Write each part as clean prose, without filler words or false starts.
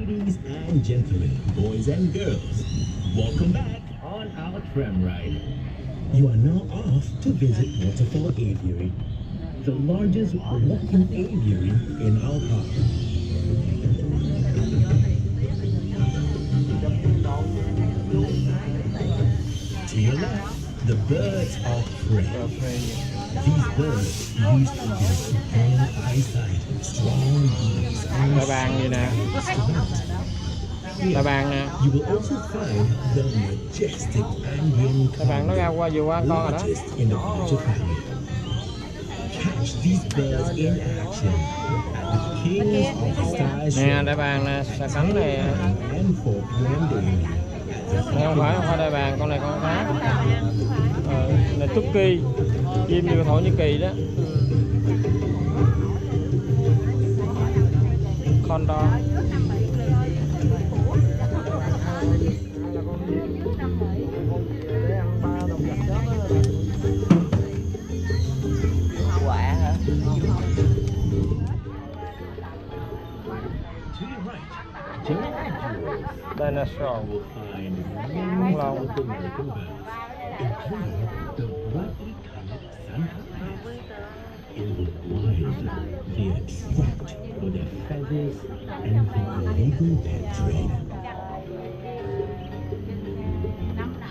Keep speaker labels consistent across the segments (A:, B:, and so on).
A: Ladies and gentlemen, boys and girls, welcome back on our tram ride. You are now off to visit Waterfall Aviary, the largest walk-in aviary in our park. To your left, the birds of prey. These birds used to their superior eyesight, strong beaks, and
B: Đại bàng gì nè,
A: Here,
B: đại bàng nè,
A: you will also find the majestic Andean
B: đại bàng nó ra
A: condor,
B: qua vừa qua con rồi đó.
A: largest in the badger family. Catch these birds in action at the Kings of Star
B: Nè
A: Show
B: đại bàng nè, xà cánh nè.
A: and for Grande.
B: Này không phải đại bàng, con này con khác. Này Turkey, chim như Thổ Nhĩ Kỳ đó. Condor.
C: Quả hả?
A: To your right, Jaguars
B: Dinosaur.
A: will find
B: Khủng
A: many
B: long.
A: North American birds, including the brightly colored sandpiper. In the wild, they attract for their feathers and the illegal pet trade.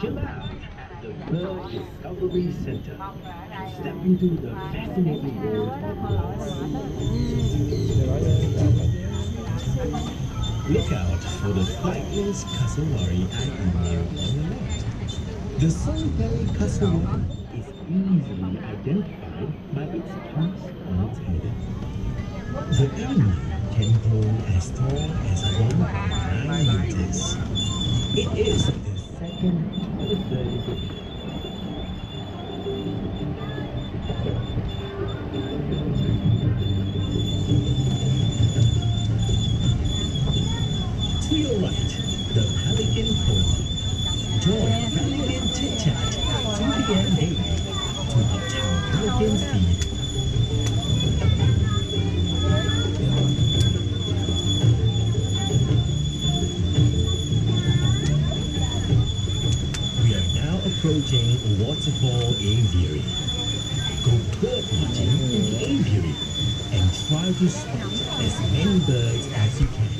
A: Chill out at the Bird Discovery Center. Step into the fascinating world of birds. Look out for the flightless cassowary emu on the left. The solitary cassowary is easily identified by its points on its head. The emu can grow as tall as 1.9 meters. It is the second or the third edition. To your right, the pelican pony. Join Pelican Chit Chat at 2 p.m. daily to watch how pelicans feed. We are now approaching Waterfall Aviary. Go bird watching in the aviary and try to spot as many birds as you can.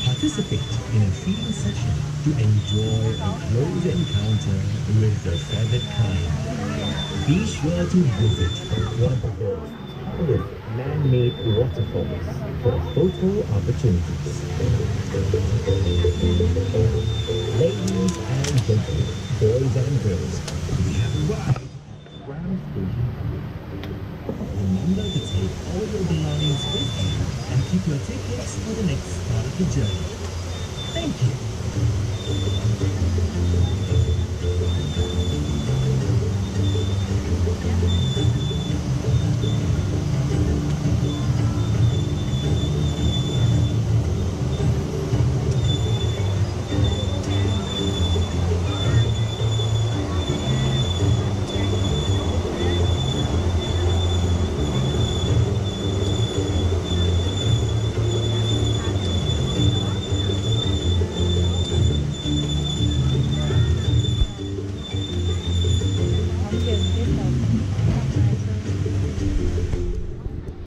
A: Participate in a feeding session to enjoy a close encounter with the feathered kind. Be sure to visit one of the world's tallest man-made waterfalls for photo opportunities. Ladies and gentlemen, boys and girls, we have arrived at Ground Station 3. Remember to take all your belongings with you and keep your tickets for the next part of the journey. Thank you.